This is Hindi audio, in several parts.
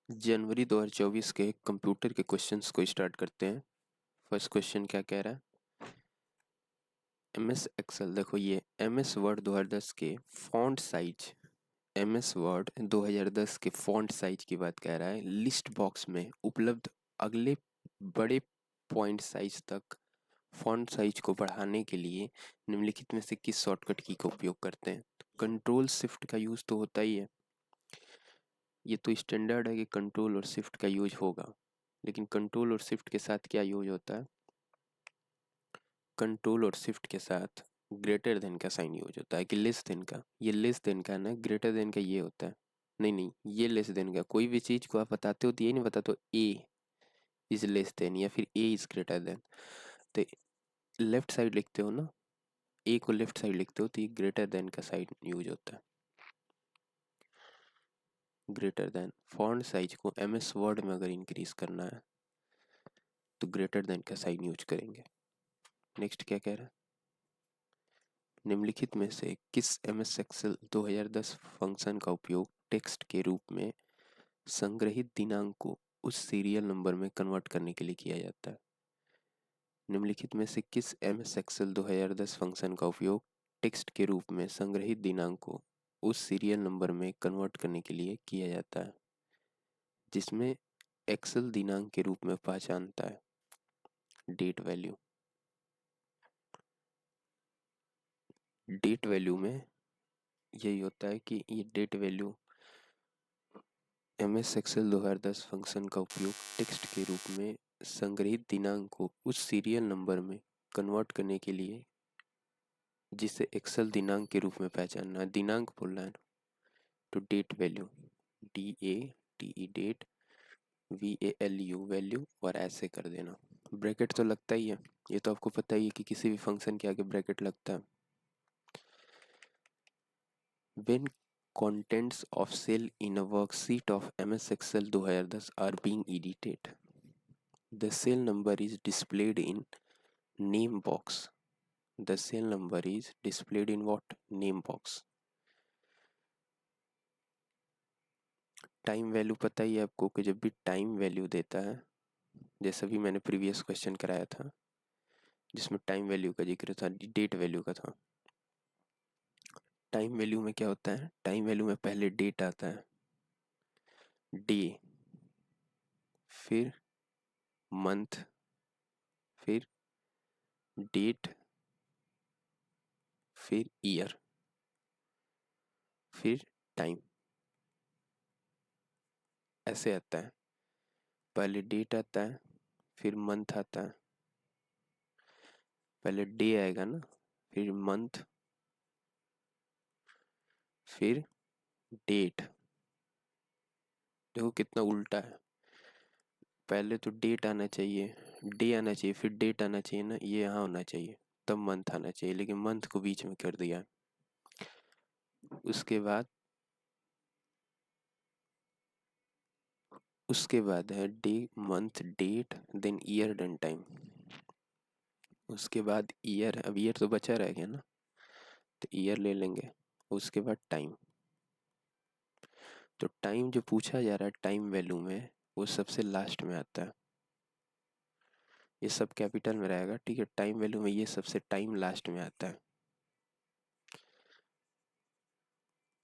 जनवरी 2024 के कंप्यूटर के क्वेश्चंस को स्टार्ट करते हैं। फर्स्ट क्वेश्चन क्या कह रहा है? एमएस एक्सेल, देखो ये एमएस वर्ड 2010 के फॉन्ट साइज, एमएस वर्ड 2010 के फॉन्ट साइज की बात कह रहा है। लिस्ट बॉक्स में उपलब्ध अगले बड़े पॉइंट साइज तक फॉन्ट साइज को बढ़ाने के लिए निम्नलिखित में से किस शॉर्टकट की का उपयोग करते हैं? कंट्रोल शिफ्ट का यूज तो होता ही है, ये तो स्टैंडर्ड है कि कंट्रोल और शिफ्ट का यूज होगा। लेकिन कंट्रोल और शिफ्ट के साथ क्या यूज होता है? कंट्रोल और शिफ्ट के साथ ग्रेटर देन का साइन यूज होता है कि लेस देन का। ये लेस देन का है ना, ग्रेटर देन का ये होता है। नहीं नहीं, ये लेस देन का। कोई भी चीज को आप बताते हो तो ये नहीं बताते हो ए इज लेस देन या फिर ए इज ग्रेटर देन। तो लेफ्ट साइड लिखते हो ना, ए को लेफ्ट साइड लिखते हो तो ये ग्रेटर देन का साइड यूज होता है। ग्रेटर देन फॉन्ट साइज को एमएस वर्ड में अगर इंक्रीज करना है तो ग्रेटर देन का साइन यूज करेंगे। नेक्स्ट क्या कह रहा है? निम्नलिखित में से किस एमएस एक्सेल 2010 फंक्शन का उपयोग टेक्स्ट के रूप में संग्रहित दिनांक को उस सीरियल नंबर में कन्वर्ट करने के लिए किया जाता है? निम्नलिखित में से किस एमएस एक्सेल 2010 फंक्शन का उपयोग टेक्स्ट के रूप में संग्रहित दिनांक को उस सीरियल नंबर में कन्वर्ट करने के लिए किया जाता है, जिसमें एक्सेल दिनांक के रूप में पहचानता है डेट वैल्यू? डेट वैल्यू में यही होता है कि ये date value MS Excel 2010 function का उपयोग टेक्स्ट के रूप में संग्रहित दिनांक को उस सीरियल नंबर में कन्वर्ट करने के लिए, जिसे एक्सेल दिनांक के रूप में पहचानना है। दिनांक बोलना है तो date value, DATE date, VALU value, और ऐसे कर देना। ब्रैकेट तो लगता ही है, ये तो आपको पता ही है कि किसी भी फंक्शन के आगे ब्रैकेट लगता है। When contents of cell in a worksheet of MS Excel 2010 are being edited, the cell number is displayed in name box. The cell number is displayed in what? Name box. Time value पता ही है आपको कि जब भी टाइम वैल्यू देता है, जैसा भी मैंने प्रीवियस क्वेश्चन कराया था जिसमें टाइम वैल्यू का जिक्र था, डेट वैल्यू का था। टाइम वैल्यू में क्या होता है? टाइम वैल्यू में पहले डेट आता है, डे, फिर मंथ, फिर डेट, फिर ईयर, फिर टाइम, ऐसे आता है। पहले डेट आता है, फिर मंथ आता है। पहले डे आएगा ना, फिर मंथ, फिर डेट। देखो कितना उल्टा है। पहले तो डेट आना चाहिए, डे आना चाहिए, फिर डेट आना चाहिए ना, ये यहाँ होना चाहिए, तब मंथ आना चाहिए, लेकिन मंथ को बीच में कर दिया। उसके बाद है day, month, date, then year, then time. उसके बाद ईयर, अब ईयर तो बचा रह गया ना, तो ईयर ले लेंगे। उसके बाद टाइम। तो टाइम जो पूछा जा रहा है टाइम वैल्यू में, वो सबसे लास्ट में आता है। ये सब कैपिटल में रहेगा, ठीक है। टाइम वैल्यू में ये सबसे टाइम लास्ट में आता है,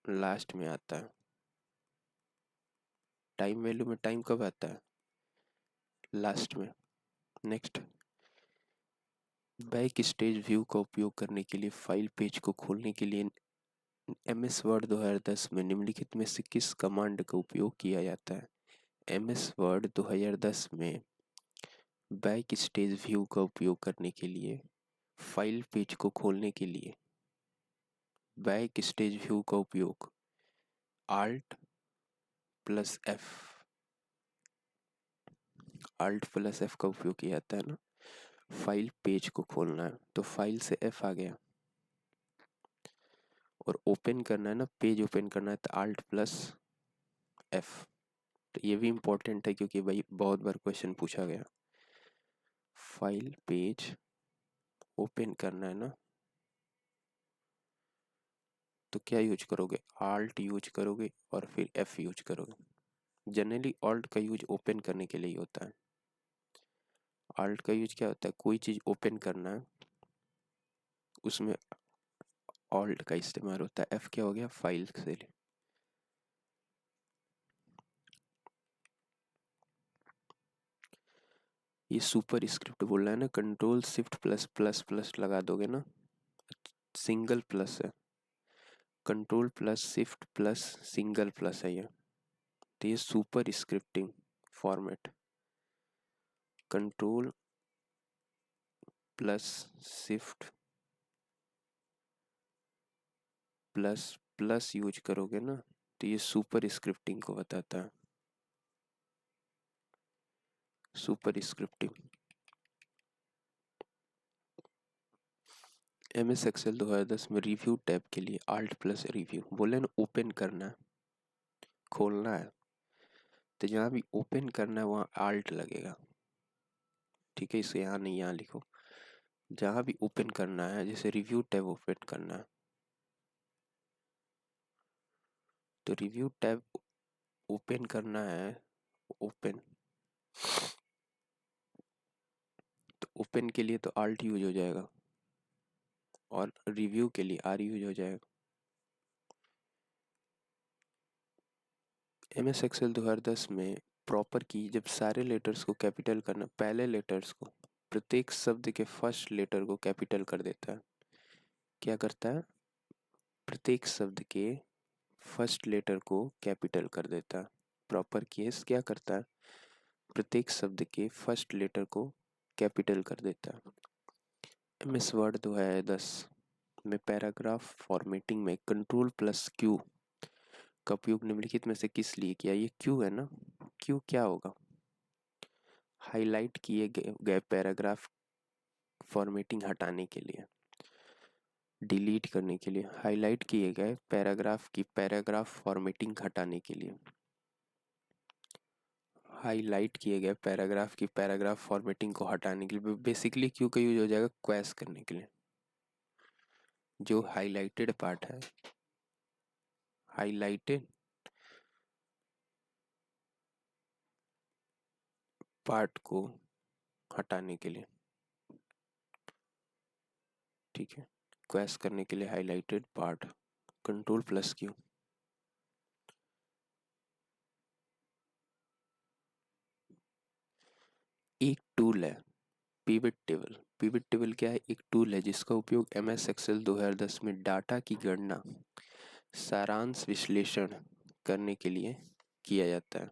लास्ट में आता है। टाइम वैल्यू में टाइम कब आता है? लास्ट में। नेक्स्ट, बैक स्टेज व्यू का उपयोग करने के लिए फाइल पेज को खोलने के लिए एमएस वर्ड 2010 में निम्नलिखित में से किस कमांड का उपयोग किया जाता है? एमएस वर्ड 2010 में बैक स्टेज व्यू का उपयोग करने के लिए, फाइल पेज को खोलने के लिए बैक स्टेज व्यू का उपयोग alt plus F, alt plus F का उपयोग किया जाता है ना। फाइल पेज को खोलना है तो फाइल से एफ आ गया, और ओपन करना है ना, पेज ओपन करना है तो आल्ट प्लस एफ। तो ये भी इंपॉर्टेंट है क्योंकि भाई बहुत बार क्वेश्चन पूछा गया। फाइल पेज ओपन करना है ना, तो क्या यूज करोगे? आल्ट यूज करोगे और फिर एफ यूज करोगे। जनरली ऑल्ट का यूज ओपन करने के लिए ही होता है। ऑल्ट का यूज क्या होता है, कोई चीज़ ओपन करना है उसमें ऑल्ट का इस्तेमाल होता है। एफ क्या हो गया, फाइल से। ये सुपर स्क्रिप्ट बोल रहा है ना, control shift plus plus plus लगा दोगे ना, सिंगल प्लस है, control plus shift plus single plus है ये, तो ये super scripting format. Control plus shift plus plus use करोगे ना, तो ये सुपर स्क्रिप्टिंग को बताता है, super scripting. M S Excel 2010 में रिव्यू टैब के लिए आल्ट प्लस रिव्यू बोले ना, ओपन करना है, खोलना है, तो जहाँ भी ओपन करना है वहाँ आल्ट लगेगा। ठीक है, इसे यहाँ नहीं, यहाँ लिखो। जहाँ भी ओपन करना है, जैसे रिव्यू टैब ओपन करना है, तो रिव्यू टैब ओपन करना है, ओपन, तो ओपन के लिए तो आल्ट यूज हो जाएगा, और रिव्यू के लिए आर यूज हो जाएगा। एम एस एक्सेल 2010 में प्रॉपर की, जब सारे लेटर्स को कैपिटल करना, पहले लेटर्स को, प्रत्येक शब्द के फर्स्ट लेटर को कैपिटल कर देता है। क्या करता है, प्रत्येक शब्द के फर्स्ट लेटर को कैपिटल कर देता है। प्रॉपर केस क्या करता है, प्रत्येक शब्द के फर्स्ट लेटर को कैपिटल कर देता है। एम एस वर्ड 2010 में पैराग्राफ फॉर्मेटिंग में कंट्रोल प्लस क्यू का उपयोग निम्नलिखित में से किस लिए किया। ये क्यू है ना, क्यू क्या होगा, हाईलाइट किए गए पैराग्राफ फॉर्मेटिंग हटाने के लिए, डिलीट करने के लिए, हाईलाइट किए गए पैराग्राफ की पैराग्राफ फॉर्मेटिंग हटाने के लिए, हाईलाइट किए गए पैराग्राफ की पैराग्राफ फॉर्मेटिंग को हटाने के लिए। बेसिकली क्यू का यूज हो जाएगा क्वेस करने के लिए। जो हाईलाइटेड पार्ट है, हाईलाइटेड पार्ट को हटाने के लिए, ठीक है, क्वेस करने के लिए highlighted part, control plus Q. एक टूल है पिवट टेबल। पिवट टेबल क्या है, एक टूल है जिसका उपयोग एम एस एक्सेल 2010 में डाटा की गणना, सारांश विश्लेषण करने के लिए किया जाता है।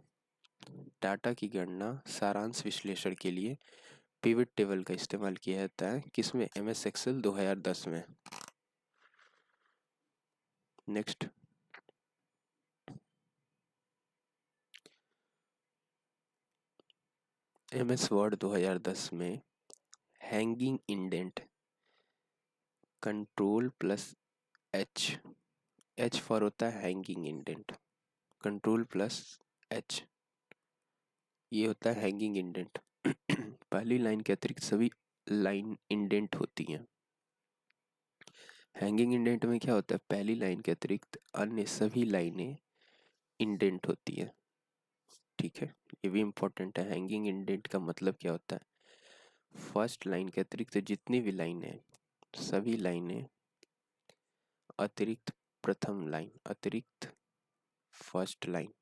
डाटा की गणना, सारांश विश्लेषण के लिए पिवट टेबल का इस्तेमाल किया जाता है, किसमें, एम एस एक्सेल 2010 में। नेक्स्ट, एम एस वर्ड 2010 में hanging indent, control plus H, H for होता है hanging indent, control plus H, ये होता है हैंगिंग इंडेंट। पहली लाइन के अतिरिक्त सभी लाइन इंडेंट होती हैं। हैंगिंग इंडेंट में क्या होता है, पहली लाइन के अतिरिक्त अन्य सभी लाइनें इंडेंट होती हैं। ठीक है, ये भी इम्पोर्टेंट है। हैंगिंग इंडेंट का मतलब क्या होता है, फर्स्ट लाइन के अतिरिक्त जितनी भी लाइनें, सभी लाइनें अतिरिक्त प्रथम लाइन, अतिरिक्त फर्स्ट लाइन,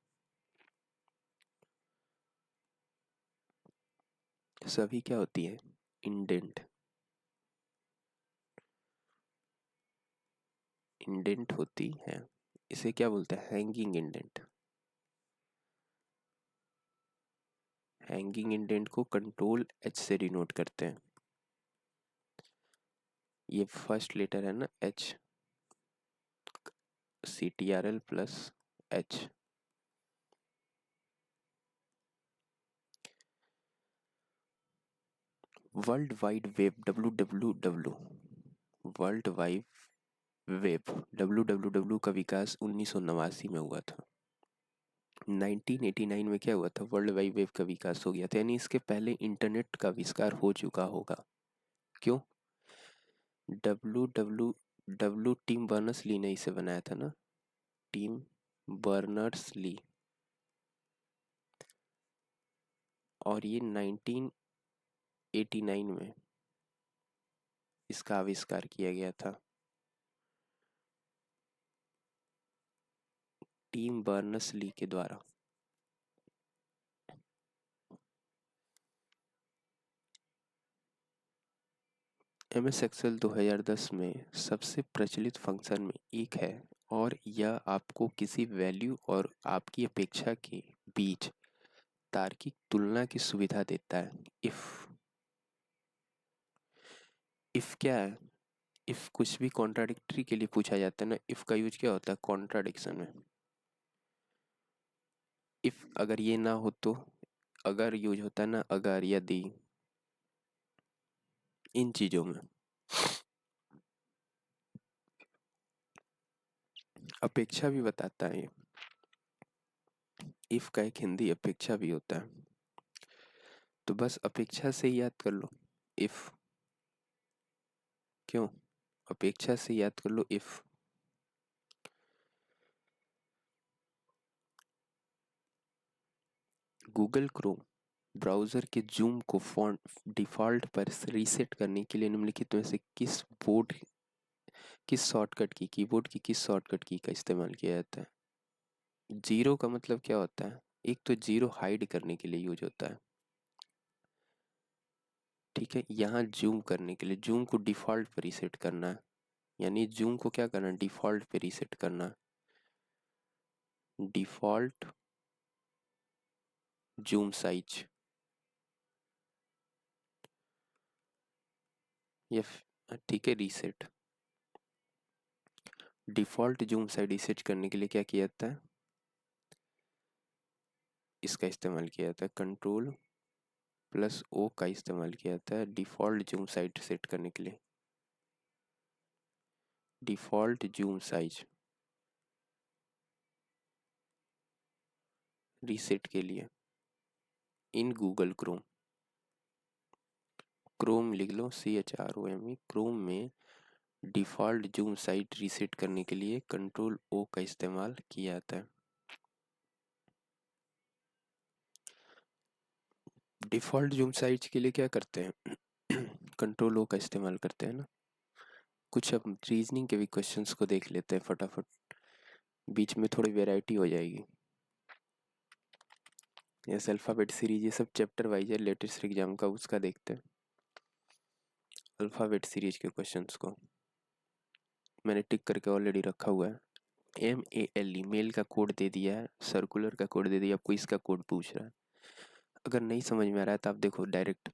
सभी क्या होती है, इंडेंट, इंडेंट होती है। इसे क्या बोलते हैं, हैंगिंग इंडेंट। हैंगिंग इंडेंट को कंट्रोल एच से डिनोट करते हैं। ये फर्स्ट लेटर है ना, H, C T R L plus H. World wide web, W W W, world wide web, W W W का विकास 1989 में हुआ था। 1989 में क्या हुआ था, वर्ल्ड वाइड वेब का विकास हो गया था, यानी इसके पहले इंटरनेट का आविष्कार हो चुका होगा। क्यों, W W W Tim Berners Lee ने इसे बनाया था ना, टिम बर्नर्स ली, और ये 1989 में इसका आविष्कार किया गया था टिम बर्नर्स-ली के द्वारा। एमएस एक्सेल 2010 में सबसे प्रचलित फंक्शन में एक है और यह आपको किसी वैल्यू और आपकी अपेक्षा के बीच तार्किक तुलना की सुविधा देता है। इफ क्या है? इफ कुछ भी कॉन्ट्राडिक्टरी के लिए पूछा जाता है ना, इफ का यूज क्या होता है कॉन्ट्राडिक्शन में। इफ अगर ये ना हो तो, अगर यूज होता है ना अगर, यदि, इन चीजों में। अपेक्षा भी बताता है ये। इफ का एक हिंदी अपेक्षा भी होता है, तो बस अपेक्षा से ही याद कर लो इफ। क्यों? अपेक्षा से याद कर लो इफ। गूगल क्रोम ब्राउज़र के जूम को फ़ॉन्ट डिफ़ॉल्ट पर रीसेट करने के लिए निम्नलिखित में से किस शॉर्टकट की कीबोर्ड की किस शॉर्टकट की का इस्तेमाल किया जाता है? ज़ीरो का मतलब क्या होता है? एक तो ज़ीरो हाइड करने के लिए यूज़ होता है, ठीक है? यहाँ जूम करने के लिए, जूम को डिफ़ॉल्ट पर रीसेट करना है, यानी जूम को क्या करना है? डिफ़ॉल्ट पे रीसेट करना है। डिफ़ॉल्ट जूम साइज या ठीक है, reset. Default zoom size reset करने के लिए क्या किया जाता है? इसका इस्तेमाल किया जाता है, कंट्रोल प्लस ओ का इस्तेमाल किया जाता है डिफ़ॉल्ट जूम साइज सेट करने के लिए। डिफ़ॉल्ट जूम साइज रीसेट के लिए इन गूगल क्रोम, क्रोम लिख लो CHROME, क्रोम में डिफ़ॉल्ट जूम साइज रीसेट करने के लिए कंट्रोल ओ का इस्तेमाल किया जाता है। डिफ़ॉल्ट जूम साइज के लिए क्या करते हैं? कंट्रोल ओ का इस्तेमाल करते हैं ना। कुछ अब रीजनिंग के भी क्वेश्चंस को देख लेते हैं फटाफट, बीच में थोड़ी वैरायटी हो जाएगी। यस, अल्फ़ाबेट सीरीज ये सब चैप्टर वाइज है, लेटेस्ट एग्जाम का उसका देखते हैं। अल्फ़ाबेट सीरीज के क्वेश्चंस को मैंने टिक करके ऑलरेडी रखा हुआ है। MALE मेल का कोड दे दिया है, सर्कुलर का कोड दे दिया, आपको इसका कोड पूछ रहा है। अगर नहीं समझ में आ रहा है तो आप देखो डायरेक्ट,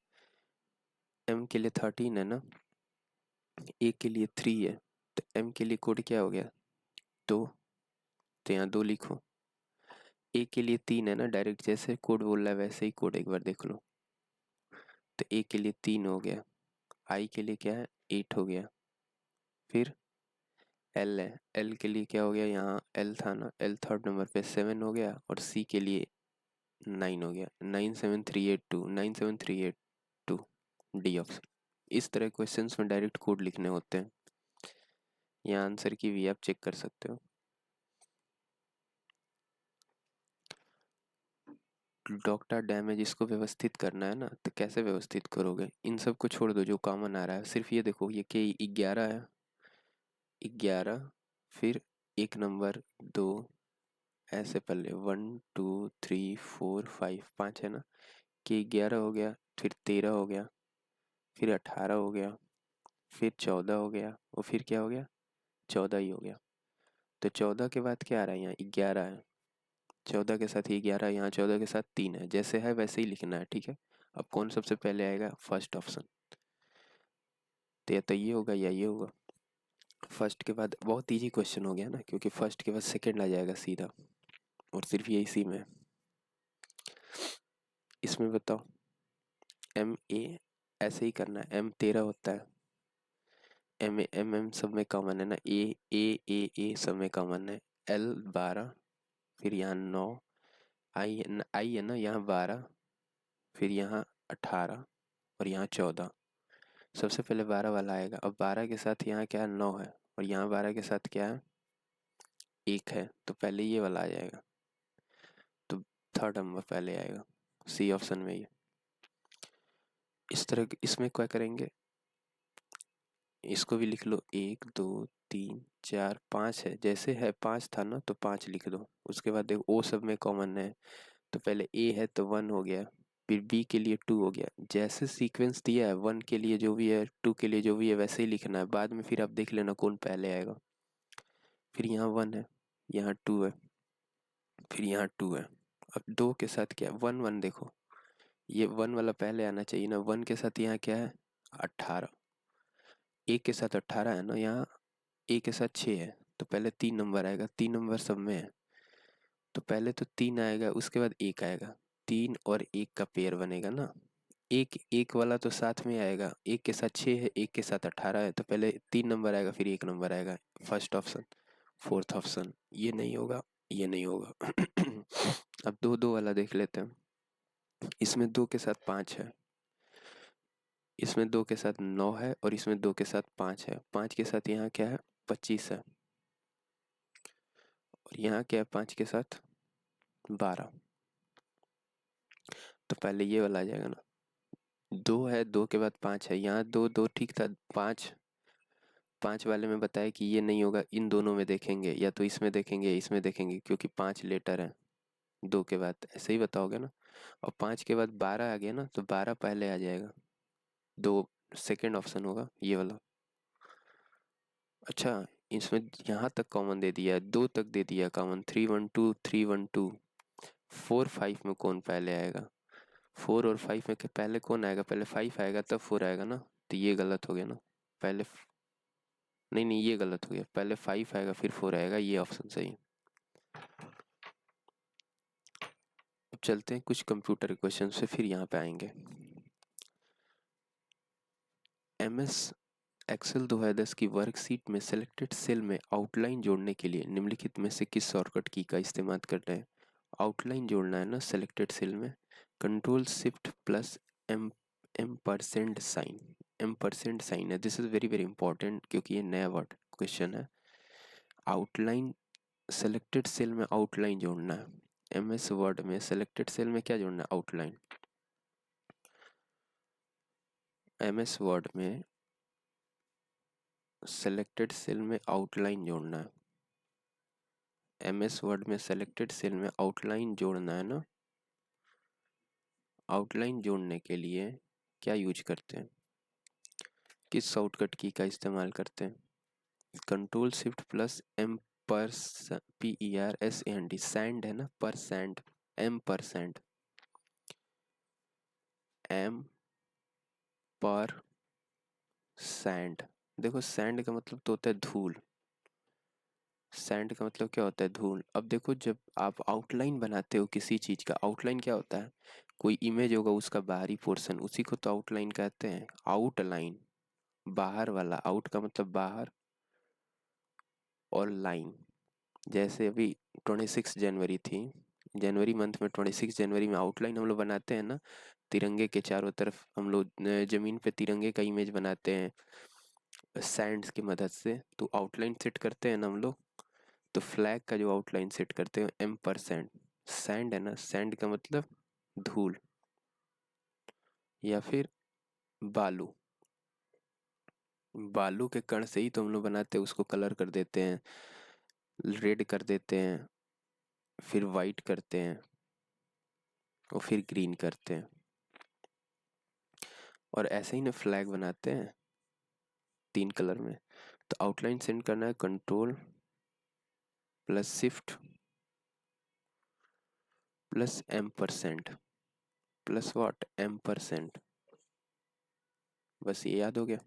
M के लिए 13 है ना, A के लिए 3 है, तो M के लिए कोड क्या हो गया? 2, तो यहाँ 2 लिखो। A के लिए 3 है ना, डायरेक्ट जैसे कोड बोल रहा है वैसे ही कोड एक बार देख लो, तो A के लिए 3 हो गया, I के लिए क्या है 8 हो गया, फिर L है, L के लिए क्या हो गया, यहाँ L था ना, L थर्ड नंबर पे 7 हो गया, और C के लिए 9 हो गया, 97382, 97382 डी ऑप्शन। इस तरह क्वेश्चंस में डायरेक्ट कोड लिखने होते हैं। यहाँ आंसर की भी आप चेक कर सकते हो। डॉक्टर डैमेज इसको व्यवस्थित करना है ना, तो कैसे व्यवस्थित करोगे? इन सब को छोड़ दो जो कॉमन आ रहा है, सिर्फ ये देखो ये के 11 है, 11, फिर एक नंबर 2, ऐसे पहले 1 2 3 4 5, 5 है ना, कि 11 हो गया, फिर 13 हो गया, फिर 18 हो गया, फिर 14 हो गया, और फिर क्या हो गया? 14 ही हो गया। तो 14 के बाद क्या आ रहा है? यहाँ 11 है, 14 के साथ ये 11, यहाँ 14 के साथ 3 है, जैसे है वैसे ही लिखना है, ठीक है? अब कौन सबसे पहले आएगा? फर्स्ट ऑप्शन, तो या तो ये होगा या ये होगा। फर्स्ट के बाद बहुत इजी क्वेश्चन हो गया ना, क्योंकि फर्स्ट के बाद सेकंड आ जाएगा सीधा, और सिर्फ ये इसी में। इसमें बताओ, MA ऐसे ही करना है, M 13 होता है, MM सब में कॉमन है ना, A सब में कॉमन है, L 12, फिर यहाँ 9, I है ना यहाँ 12, फिर यहाँ 18, और यहाँ 14। सबसे पहले 12 वाला आएगा, अब 12 के साथ यहाँ क्या है? 9 है, और यहाँ 12 के साथ क्या है? 1 है, तो पहले ये वाला आ जाएगा, तो थर्ड नंबर पहले आएगा, C ऑप्शन में ये। इस तरह इसमें क्या करेंगे, इसको भी लिख लो, 1 2 3 4 5 है, जैसे है 5 था ना तो 5 लिख दो। उसके बाद देखो ओ सब में कॉमन है, तो पहले ए है तो 1 हो गया, फिर बी के लिए 2 हो गया। जैसे सीक्वेंस दिया है 1 के लिए जो भी है 2 के लिए जो भी है वैसे ही लिखना है, बाद में फिर आप देख लेना कौन पहले आएगा। फिर यहाँ 1 है, यहाँ 2 है, फिर यहाँ 2 है। अब 2 के साथ क्या है, 1 1 देखो, ये 1 वाला पहले आना चाहिए ना। 1 के साथ यहाँ क्या है, 18। एक के साथ 18 है ना, यहाँ एक के साथ 6 है, तो पहले 3 नंबर आएगा, 3 नंबर सब में है, तो पहले तो 3 आएगा, उसके बाद 1 आएगा, 3 और 1 का पेयर बनेगा ना। एक एक वाला तो साथ में आएगा, एक के साथ 6 है, एक के साथ 18 है, तो पहले 3 नंबर आएगा फिर 1 नंबर आएगा, फर्स्ट ऑप्शन। फोर्थ ऑप्शन ये नहीं होगा, ये नहीं होगा। अब दो दो वाला देख लेते हैं। इसमें 2 के साथ 5 है, इसमें 2 के साथ 9 है, और इसमें 2 के साथ 5 है। 5 के साथ यहाँ क्या है, 25 है, और यहाँ क्या है 5 के साथ 12। तो पहले ये वाला आ जाएगा ना, 2 है, 2 के बाद 5 है, यहाँ दो दो ठीक था, 5 5 वाले में बताया कि ये नहीं होगा, इन दोनों में देखेंगे, या तो इसमें देखेंगे या इसमें देखेंगे, क्योंकि 5 लेटर है 2 के बाद, ऐसे ही बताओगे ना। और 5 के बाद 12 आ गया ना, तो 12 पहले आ जाएगा, दो सेकेंड ऑप्शन होगा ये वाला। अच्छा, इसमें यहाँ तक कॉमन दे दिया है, 2 तक दे दिया कॉमन, 3 1 2 3 1 2। 4 5 में कौन पहले आएगा, 4 और 5 में पहले कौन आएगा, पहले 5 आएगा तब 4 आएगा ना, तो ये गलत हो गया ना। पहले नहीं नहीं, ये गलत हो गया, पहले 5 आएगा फिर 4 आएगा, ये ऑप्शन सही है। अब चलते हैं कुछ कंप्यूटर क्वेश्चन से, फिर यहाँ पे आएंगे। MS एक्सेल 2010 की वर्कशीट में सेलेक्टेड सेल में आउटलाइन जोड़ने के लिए निम्नलिखित में से किस शॉर्टकट की का इस्तेमाल कर रहे हैं। आउटलाइन जोड़ना है ना सेलेक्टेड सेल में, control shift plus M M sign, एम% साइन है। This is very very important क्योंकि ये नया वर्ड क्वेश्चन है। आउटलाइन, सेलेक्टेड सेल में आउटलाइन जोड़ना है। MS वर्ड में सेलेक्टेड सेल में क्या जोड़ना है, आउटलाइन। MS वर्ड में सेलेक्टेड सेल में आउटलाइन जोड़ना है। MS वर्ड में सेलेक्टेड सेल में आउटलाइन जोड़ना है ना। आउटलाइन जोड़ने के लिए क्या यूज करते हैं, किस शॉर्टकट की का इस्तेमाल करते हैं, कंट्रोल शिफ्ट प्लस एम पर PERSAND, सैंड है ना, परसेंट, M%, M पर सैंड। देखो सैंड का मतलब तो होता है धूल, सैंड का मतलब क्या होता है, धूल। अब देखो जब आप आउटलाइन बनाते हो किसी चीज का, आउटलाइन क्या होता है, कोई इमेज होगा उसका बाहरी पोर्शन, उसी को तो आउटलाइन कहते हैं। आउटलाइन बाहर वाला, आउट का मतलब बाहर, और लाइन, जैसे अभी 26 जनवरी थी, जनवरी मंथ में 26 जनवरी में आउटलाइन हम लोग बनाते हैं ना, तिरंगे के चारों तरफ हम लोग जमीन पे तिरंगे का इमेज बनाते हैं सैंड्स की मदद से, तो आउटलाइन सेट करते हैं ना हम लोग। तो फ्लैग का जो आउटलाइन सेट करते हैं M%, सैंड है ना, सैंड का मतलब धूल, या फिर बालू, बालू के कण से ही तो हम लोग बनाते हैं, उसको कलर कर देते हैं, रेड कर देते हैं, फिर वाइट करते हैं, और फिर ग्रीन करते हैं, और ऐसे ही ना फ्लैग बनाते हैं 3 कलर में। तो आउटलाइन सेंड करना है control plus shift plus M% plus what, M%, बस ये याद हो गया।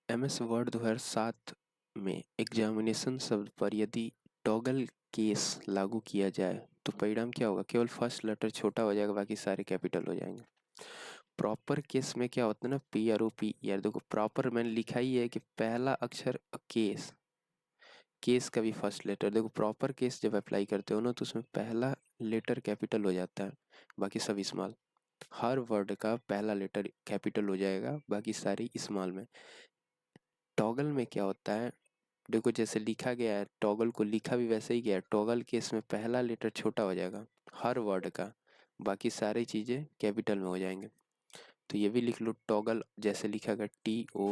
MS वर्ड 2007 में एग्जामिनेशन शब्द पर यदि टॉगल केस लागू किया जाए तो परिणाम क्या होगा, केवल फर्स्ट लेटर छोटा हो जाएगा, बाकी सारे कैपिटल हो जाएंगे। प्रॉपर केस में क्या होता है ना, PROP यार, देखो प्रॉपर मैंने लिखा ही है कि पहला अक्षर केस, केस का भी फर्स्ट लेटर, देखो प्रॉपर केस जब अप्लाई करते हो ना तो उसमें पहला लेटर कैपिटल हो जाता है, बाकी सब स्मॉल। हर वर्ड का पहला लेटर कैपिटल हो जाएगा, बाकी सारी स्मॉल में। टॉगल में क्या होता है, देखो जैसे लिखा गया है, टॉगल को लिखा भी वैसे ही गया है, टॉगल के इसमें पहला लेटर छोटा हो जाएगा हर वर्ड का, बाकी सारी चीज़ें कैपिटल में हो जाएंगे। तो ये भी लिख लो, टॉगल जैसे लिखा गया TOGGLE,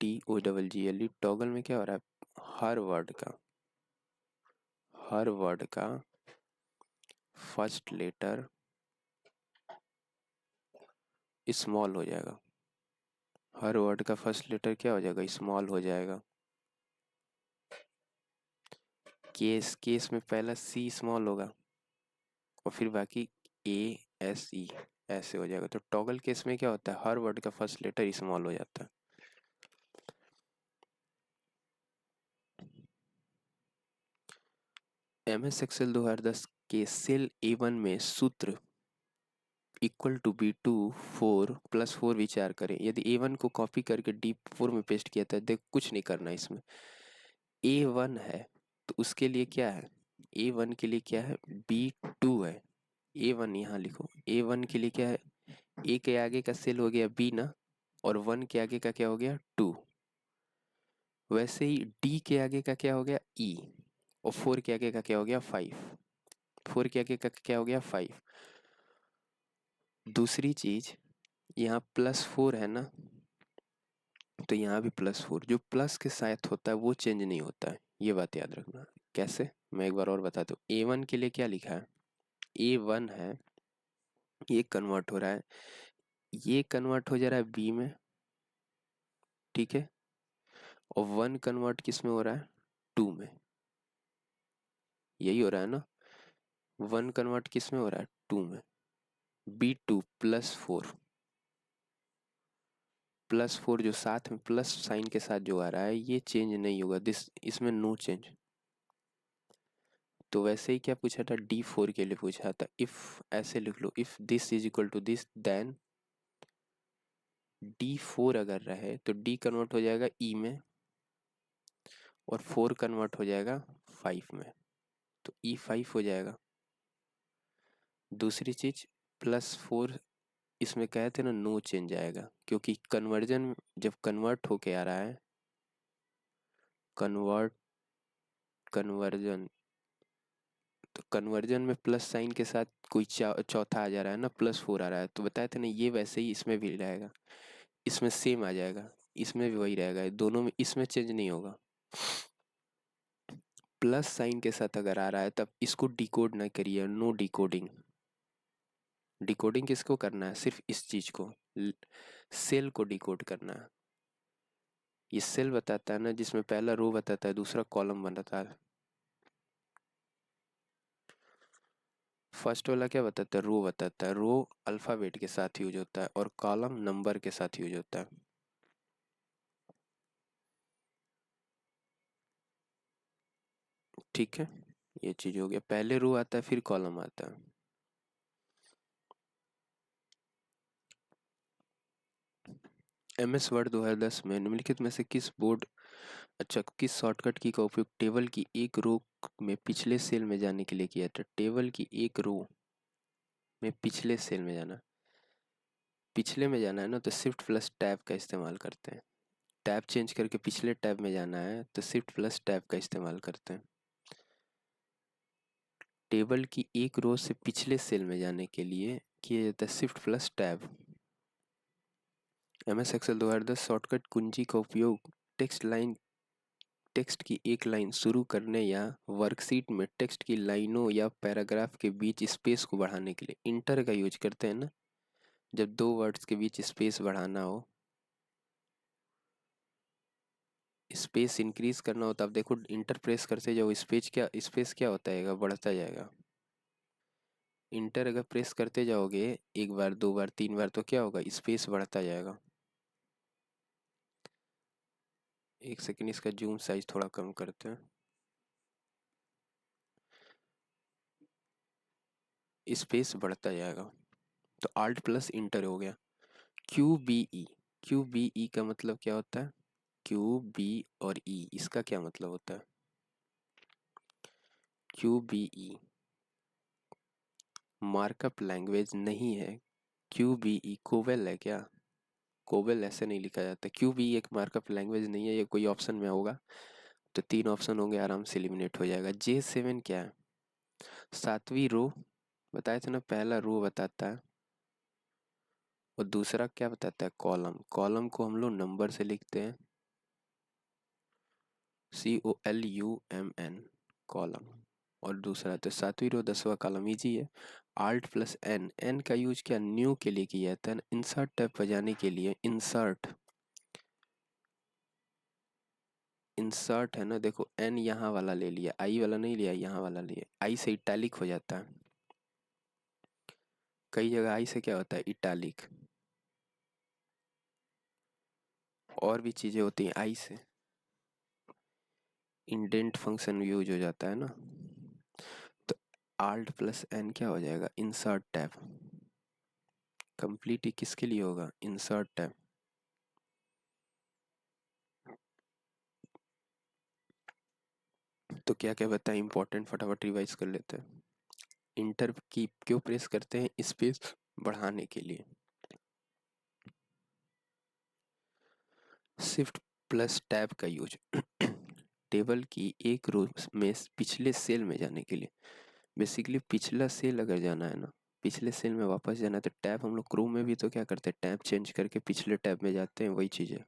TOGGLE। टॉगल में क्या हो रहा है, हर वर्ड का फर्स्ट लेटर स्मॉल हो जाएगा। हर वर्ड का फर्स्ट लेटर क्या हो जाएगा, स्मॉल हो जाएगा। केस में पहला सी स्मॉल होगा और फिर बाकी ASE ऐसे हो जाएगा। तो टॉगल केस में क्या होता है, हर वर्ड का फर्स्ट लेटर स्मॉल हो जाता है। MS एक्सेल 2010 के सेल A1 में सूत्र इक्वल टू B2 4 + 4 विचार करें। यदि A1 को कॉपी करके D4 में पेस्ट किया था, देख कुछ नहीं करना है इसमें। A1 है तो उसके लिए क्या है, A1 के लिए क्या है, B2 है। A1 यहाँ लिखो, A1 के लिए क्या है, A के आगे का सेल हो गया B ना, और 1 के आगे का क्या हो गया 2। वैसे ही D के आगे का क्या हो गया E, और 4 के आगे का क्या हो गया 5। 4 के आगे का क्या हो गया 5। दूसरी चीज, यहाँ +4 है ना, तो यहाँ भी +4। जो प्लस के साथ होता है वो चेंज नहीं होता है, ये बात याद रखना। कैसे, मैं एक बार और बता दूँ। A1 के लिए क्या लिखा है, A1 है, ये कन्वर्ट हो रहा है, ये कन्वर्ट हो जा रहा है B में, ठीक है, और 1 कन्वर्ट किस में हो रहा है, 2 में। यही हो रहा है ना, 1 कन्वर्ट किस में हो रहा है, 2 में। B2 +4 जो साथ में प्लस साइन के साथ जो आ रहा है, ये चेंज नहीं होगा, इसमें नो चेंज। तो वैसे ही क्या पूछा था, D4 के लिए पूछा था। इफ ऐसे लिख लो, if this is equal to this then D4 अगर रहे तो D कन्वर्ट हो जाएगा E में, और 4 कन्वर्ट हो जाएगा 5 में, तो E5 हो जाएगा। दूसरी चीज, +4 इसमें कहे थे ना, नो चेंज आएगा, क्योंकि कन्वर्जन जब कन्वर्ट होके आ रहा है, कन्वर्जन, तो कन्वर्जन में प्लस साइन के साथ कोई चौथा आ जा रहा है ना, +4 आ रहा है, तो बताए थे ना, ये वैसे ही इसमें भी रहेगा, इसमें सेम आ जाएगा, इसमें भी वही रहेगा, दोनों में इसमें चेंज नहीं होगा। प्लस साइन के साथ अगर आ रहा है तब इसको डिकोड ना करिए, नो डिकोडिंग। डिकोडिंग किसको करना है, सिर्फ इस चीज को, सेल को डिकोड करना है। ये सेल बताता है ना, जिसमें पहला रो बताता है, दूसरा कॉलम बताता है। फर्स्ट वाला क्या बताता है, रो बताता है, रो अल्फाबेट के साथ यूज होता है और कॉलम नंबर के साथ यूज होता है। ठीक है, ये चीज हो गया, पहले रो आता है फिर कॉलम आता है। MS वर्ड 2010 में निम्नलिखित में से किस शॉर्टकट की का उपयोग टेबल की एक रो में पिछले सेल में जाने के लिए किया था। टेबल की एक रो में पिछले सेल में जाना, पिछले में जाना है ना, तो Shift+Tab का इस्तेमाल करते हैं। टैब चेंज करके पिछले टैब में जाना है तो Shift+Tab का इस्तेमाल करते हैं। टेबल की एक रो से पिछले सेल में जाने के लिए किया जाता है Shift+Tab। MS एक्सेल 2010 शॉर्टकट कुंजी का उपयोग टेक्स्ट की एक लाइन शुरू करने या वर्कशीट में टेक्स्ट की लाइनों या पैराग्राफ के बीच स्पेस को बढ़ाने के लिए इंटर का यूज करते हैं ना। जब दो वर्ड्स के बीच स्पेस बढ़ाना हो, स्पेस इंक्रीज करना हो, तब देखो इंटर प्रेस करते जाओ, स्पेस क्या होता है, बढ़ता जाएगा। इंटर अगर प्रेस करते जाओगे एक बार, दो बार, तीन बार, तो क्या होगा, स्पेस बढ़ता जाएगा। एक सेकंड, इसका जूम साइज थोड़ा कम करते हैं। स्पेस बढ़ता जाएगा, तो Alt प्लस इंटर हो गया। QBE, QBE का मतलब क्या होता है, QB और E, इसका क्या मतलब होता है। QBE मार्कअप लैंग्वेज नहीं है। QBE कोवेल है क्या, कोवेल ऐसे नहीं लिखा जाता। QBE एक मार्कअप लैंग्वेज नहीं है, ये कोई ऑप्शन में होगा। तो 3 ऑप्शन होंगे, आराम से एलिमिनेट हो जाएगा। J7 क्या है? 7वीं रो, बताए थे ना, पहला रो बताता है और दूसरा क्या बताता है? कॉलम। कॉलम को हम लोग नंबर से लिखते हैं, COLUMN, कॉलम। और दूसरा तो 7वीं रो 10वां कॉलम, इजी है। Alt प्लस N, N का यूज क्या न्यू के लिए किया जाता है? इंसर्ट टैब बजाने के लिए। इंसर्ट, इंसर्ट है ना, देखो N यहाँ वाला ले लिया, I वाला नहीं लिया, यहाँ वाला लिया। I से इटैलिक हो जाता है, कई जगह I से क्या होता है? इटैलिक। और भी चीजें होती हैं I से, इंडेंट फंक्शन यूज हो जाता है ना। तो Alt प्लस N क्या हो जाएगा? Insert tab. कंप्लीट ही किसके लिए होगा? Insert tab. तो क्या क्या बताएं इंपॉर्टेंट, फटाफट रिवाइज कर लेते हैं। इंटर की क्यों प्रेस करते हैं? स्पेस बढ़ाने के लिए। शिफ्ट प्लस टैब का यूज टेबल की एक रो में पिछले सेल में जाने के लिए। बेसिकली पिछला सेल अगर जाना है ना, पिछले सेल में वापस जाना है, तो टैब हम लोग क्रोम में भी तो क्या करते हैं? टैब चेंज करके पिछले टैब में जाते हैं, वही चीज़ है।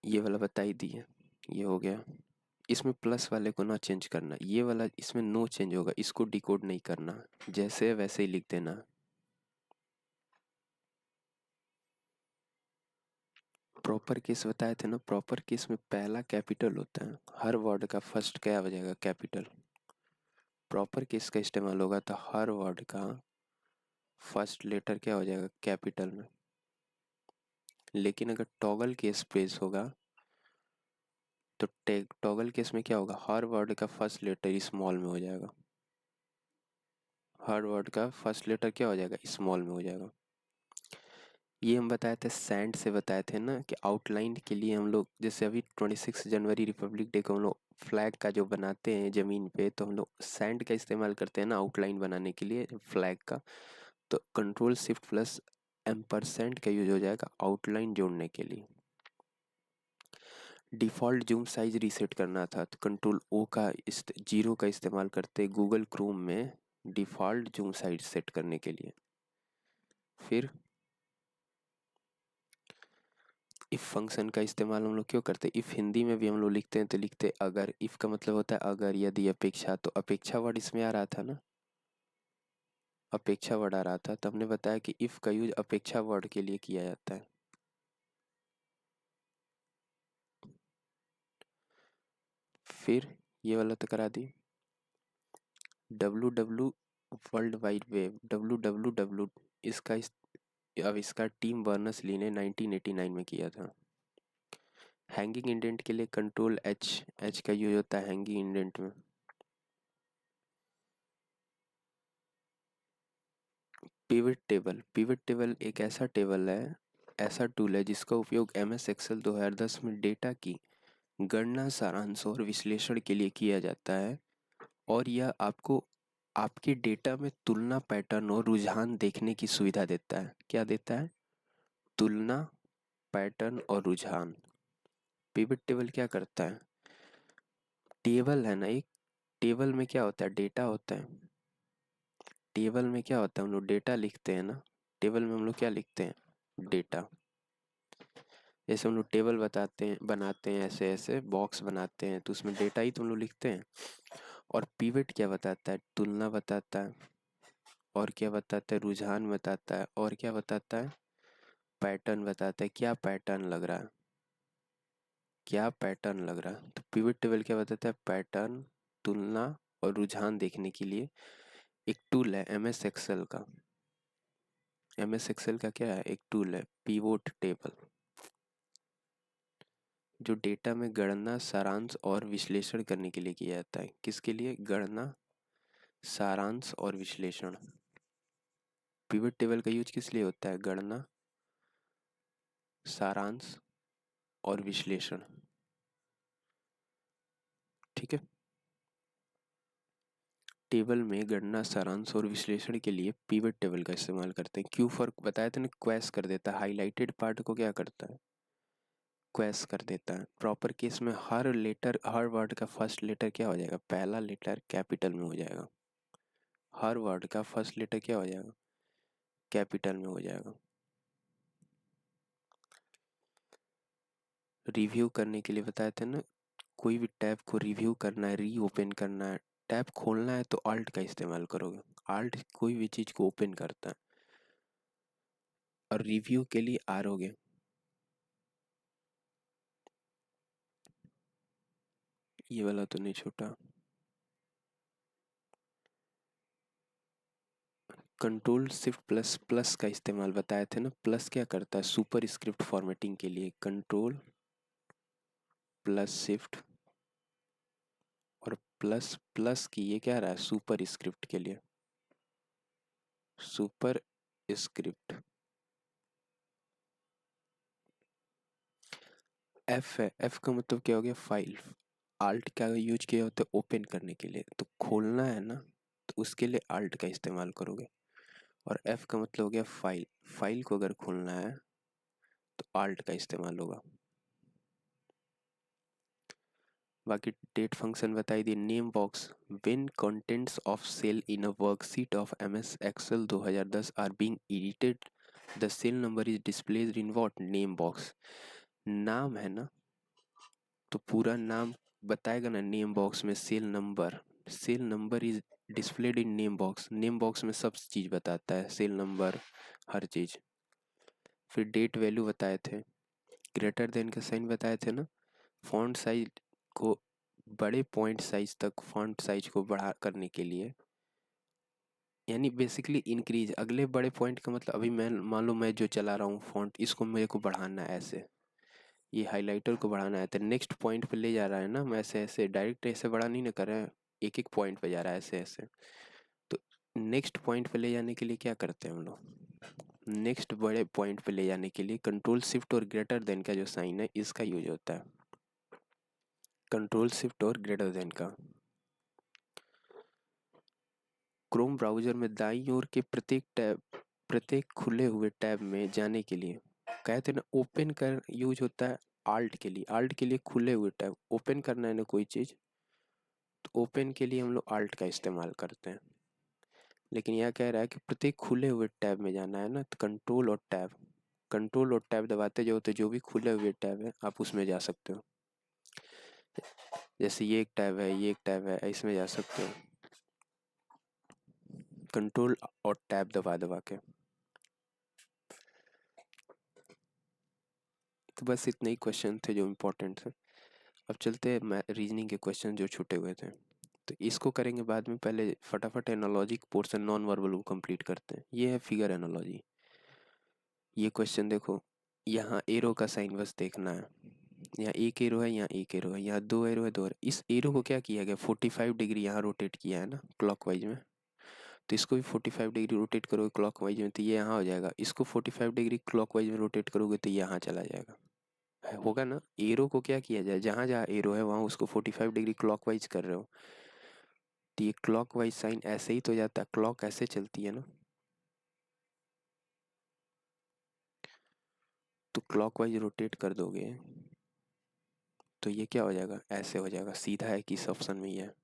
ये वाला बता ही दिए, ये हो गया। इसमें प्लस वाले को ना चेंज करना, ये वाला इसमें नो चेंज होगा, इसको डिकोड नहीं करना, जैसे है वैसे ही लिख देना। प्रॉपर केस बताए थे ना, प्रॉपर केस में पहला कैपिटल होता है, हर वर्ड का फर्स्ट क्या हो जाएगा? कैपिटल। प्रॉपर केस का इस्तेमाल होगा तो हर वर्ड का फर्स्ट लेटर क्या हो जाएगा? कैपिटल में। लेकिन अगर टॉगल केस पेश होगा तो टॉगल केस में क्या होगा? हर वर्ड का फर्स्ट लेटर स्मॉल में हो जाएगा, हर वर्ड का फर्स्ट लेटर क्या हो जाएगा? स्मॉल में हो जाएगा। ये हम बताए थे, सैंड से बताए थे ना कि आउटलाइन के लिए हम लोग, जैसे अभी 26 जनवरी रिपब्लिक डे को हम लोग फ्लैग का जो बनाते हैं ज़मीन पे, तो हम लोग सैंड का इस्तेमाल करते हैं ना आउटलाइन बनाने के लिए फ्लैग का। तो कंट्रोल शिफ्ट प्लस एम्परसेंड का यूज हो जाएगा आउटलाइन जोड़ने के लिए। डिफ़ॉल्ट जूम साइज रीसेट करना था तो कंट्रोल ओ का जीरो का इस्तेमाल करते गूगल क्रोम में डिफ़ॉल्ट जूम साइज सेट करने के लिए। फिर इफ़ फंक्शन का इस्तेमाल हम लोग क्यों करते हैं? इफ़ हिंदी में भी हम लोग लिखते हैं तो लिखते अगर। इफ़ का मतलब होता है अगर, यदि, अपेक्षा। तो अपेक्षा वर्ड इसमें आ रहा था ना, अपेक्षा वर्ड आ रहा था, तो हमने बताया कि इफ़ का यूज अपेक्षा वर्ड के लिए किया जाता है। फिर ये वाला तो करा दी। W world wide web, W इसका आविष्कार टिम बर्नर्स ली ने 1989 में किया था। हैंगिंग इंडेंट के लिए कंट्रोल एच, एच का यूज होता है हैंगिंग इंडेंट में। पिवट टेबल, पिवट टेबल एक ऐसा टेबल है, ऐसा टूल है जिसका उपयोग MS एक्सेल 2010 में डेटा की गणना, सारांश और विश्लेषण के लिए किया जाता है। और यह आपको आपके डेटा में तुलना, पैटर्न और रुझान देखने की सुविधा देता है। क्या देता है? तुलना, पैटर्न और रुझान। पिवट टेबल क्या करता है? टेबल है ना एक, टेबल में क्या होता है? डेटा होता है। टेबल में क्या होता है? हम लोग डेटा लिखते हैं ना, टेबल में हम लोग क्या लिखते हैं? डेटा। जैसे हम लोग टेबल बताते हैं, बनाते हैं, ऐसे ऐसे बॉक्स बनाते हैं, तो उसमें डेटा ही तो हम लोग लिखते हैं। और पिवट क्या बताता है? तुलना बताता है। और क्या बताता है? रुझान बताता है। और क्या बताता है? पैटर्न बताता है। क्या पैटर्न लग रहा है? क्या पैटर्न लग रहा है? तो पिवट टेबल क्या बताता है? पैटर्न, तुलना और रुझान देखने के लिए एक टूल है MS एक्सेल का। MS एक्सेल का क्या है? एक टूल है पिवोट टेबल, जो डेटा में गणना, सारांश और विश्लेषण करने के लिए किया जाता है। किसके लिए? गणना, सारांश और विश्लेषण। पिवट टेबल का यूज किस लिए होता है? गणना, सारांश और विश्लेषण। ठीक है। टेबल में गणना, सारांश और विश्लेषण के लिए पिवट टेबल का इस्तेमाल करते हैं। क्यू फॉर बताया था ना, क्वेस कर देता है, हाईलाइटेड पार्ट को क्या करता है? क्वेस कर देता है। प्रॉपर केस में हर वर्ड का फर्स्ट लेटर क्या हो जाएगा, पहला लेटर कैपिटल में हो जाएगा। हर वर्ड का फर्स्ट लेटर क्या हो जाएगा, कैपिटल में हो जाएगा। रिव्यू करने के लिए बताए थे ना, कोई भी टैब को रिव्यू करना है, री ओपन करना है, टैब खोलना है तो अल्ट का इस्तेमाल करोगे। अल्ट कोई भी चीज को ओपन करता है। और रिव्यू के लिए आरोगे, ये वाला तो नहीं छूटा। कंट्रोल शिफ्ट प्लस प्लस का इस्तेमाल बताए थे ना। प्लस क्या करता है, सुपर स्क्रिप्ट फॉर्मेटिंग के लिए कंट्रोल प्लस शिफ्ट, और प्लस प्लस की ये क्या रहा है, सुपर स्क्रिप्ट के लिए, सुपर स्क्रिप्ट। एफ है, एफ का मतलब क्या हो गया, फाइल। आल्ट का यूज किया होता है ओपन करने के लिए, तो खोलना है ना, तो उसके लिए आल्ट का इस्तेमाल करोगे। और एफ का मतलब हो गया फाइल, फाइल को अगर खोलना है तो आल्ट का इस्तेमाल होगा। बाकी डेट फंक्शन बताई दी। Name box, when contents of cell in a worksheet of MS Excel 2010 are being edited, the cell number is displayed in what, name box. नाम है ना, तो पूरा नाम बताएगा ना नेम बॉक्स में, cell number, cell number is displayed in name box. Name box में सब चीज बताता है, सेल नंबर, हर चीज। फिर डेट वैल्यू बताए थे, ग्रेटर देन का साइन बताए थे ना। फॉन्ट साइज को, बड़े पॉइंट साइज तक फॉन्ट साइज को बढ़ा करने के लिए, यानी बेसिकली इंक्रीज, अगले बड़े पॉइंट का मतलब, अभी मैं मान लो मैं जो चला रहा हूँ फॉन्ट, इसको मेरे को बढ़ाना है ऐसे, ये हाइलाइटर को बढ़ाना है, तो नेक्स्ट पॉइंट पे ले जा रहा है ना, मैं ऐसे ऐसे डायरेक्ट ऐसे बड़ा नहीं ना कर रहा है, एक एक पॉइंट पे जा रहा है ऐसे ऐसे। तो नेक्स्ट पॉइंट पे ले जाने के लिए क्या करते हैं हम लोग, नेक्स्ट बड़े पॉइंट पे ले जाने के लिए कंट्रोल शिफ्ट और ग्रेटर देन का जो साइन है इसका यूज होता है। कंट्रोल शिफ्ट और ग्रेटर देन का। क्रोम ब्राउजर में दाईं ओर के प्रत्येक खुले हुए टैब में जाने के लिए, कहते हैं ना ओपन कर यूज होता है आल्ट के लिए। आल्ट के लिए खुले हुए टैब, ओपन करना है ना कोई चीज, तो ओपन के लिए हम लोग आल्ट का इस्तेमाल करते हैं। लेकिन यह कह रहा है कि प्रत्येक खुले हुए टैब में जाना है ना, तो कंट्रोल और टैब, कंट्रोल और टैब दबाते जाओ तो जो भी खुले हुए टैब है आप उसमें जा सकते हो। जैसे ये एक टैब है, ये एक टैब है, इसमें जा सकते हो, कंट्रोल और टैब दबा दबा के। तो बस इतने ही क्वेश्चन थे जो इम्पोर्टेंट थे। अब चलते हैं रीजनिंग के क्वेश्चन जो छूटे हुए थे, तो इसको करेंगे बाद में। पहले फटाफट एनालॉजी पोर्शन नॉन वर्बल को कंप्लीट करते हैं। ये है फिगर एनालॉजी। ये क्वेश्चन देखो, यहाँ एरो का साइन बस देखना है। यहाँ एक एरो है, यहाँ एक एरो है, यहाँ दो एरो है, दो एरो। इस एरो को क्या किया गया, 45 डिग्री यहाँ रोटेट किया है ना क्लॉकवाइज में, तो इसको भी 45 डिग्री रोटेट करोगे क्लॉकवाइज में तो ये यहाँ हो जाएगा। इसको 45 डिग्री क्लॉकवाइज में रोटेट करोगे तो ये यहाँ चला जाएगा, होगा ना। एरो को क्या किया जाए, जहां जहां एरो है वहां उसको 45 डिग्री क्लॉकवाइज कर रहे हो, तो ये क्लॉकवाइज साइन ऐसे ही तो जाता है, क्लॉक ऐसे चलती है ना, तो क्लॉकवाइज रोटेट कर दोगे तो ये क्या हो जाएगा, ऐसे हो जाएगा। सीधा है कि इस ऑप्शन में ही है।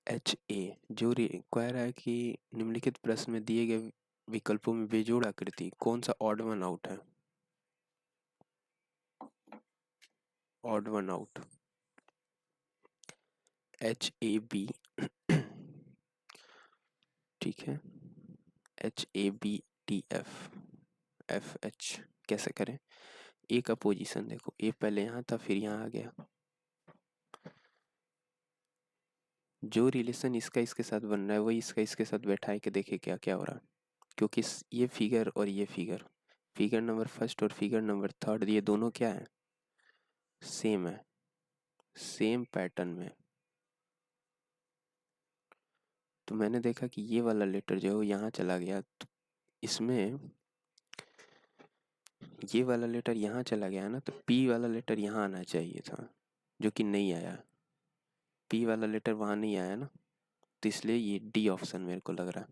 एच ए, जो रिक्वायर है कि निम्नलिखित प्रश्न में दिए गए विकल्पों में बेजोड़ आकृति कौन सा ऑड वन आउट है, ऑड वन आउट, HAB, ठीक है, HABTF, FH कैसे करें। ए का पोजीशन देखो, ए पहले यहाँ था फिर यहाँ आ गया, जो रिलेशन इसका इसके साथ बन रहा है वही इसका इसके साथ बैठाए के देखे क्या क्या हो रहा है। क्योंकि ये फिगर और ये फिगर, फिगर नंबर फर्स्ट और फिगर नंबर थर्ड, ये दोनों क्या है, सेम है, सेम पैटर्न में। तो मैंने देखा कि ये वाला लेटर जो है वो यहाँ चला गया, तो इसमें ये वाला लेटर यहाँ चला गया ना, तो पी वाला लेटर यहाँ आना चाहिए था, जो कि नहीं आया। पी वाला लेटर वहाँ नहीं आया ना, तो इसलिए ये डी ऑप्शन मेरे को लग रहा है,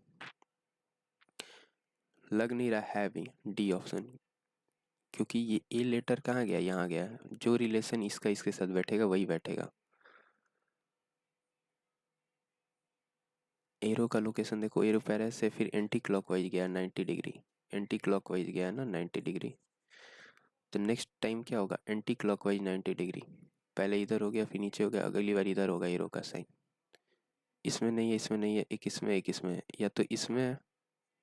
लग नहीं रहा है भी डी ऑप्शन, क्योंकि ये ए लेटर कहाँ गया, यहाँ गया है। जो रिलेशन इसका इसके साथ बैठेगा वही बैठेगा। एरो का लोकेशन देखो, एरो पैरेस से फिर एंटी क्लॉकवाइज गया 90 डिग्री, एंटी क्लॉकवाइज गया है ना 90 डिग्री। तो नेक्स्ट टाइम क्या होगा, एंटी क्लॉकवाइज 90 डिग्री। पहले इधर हो गया, फिर नीचे हो गया, अगली बार इधर होगा एरो का साइन। इसमें नहीं है, इसमें नहीं है, एक इसमें एक इसमें है, या तो इसमें है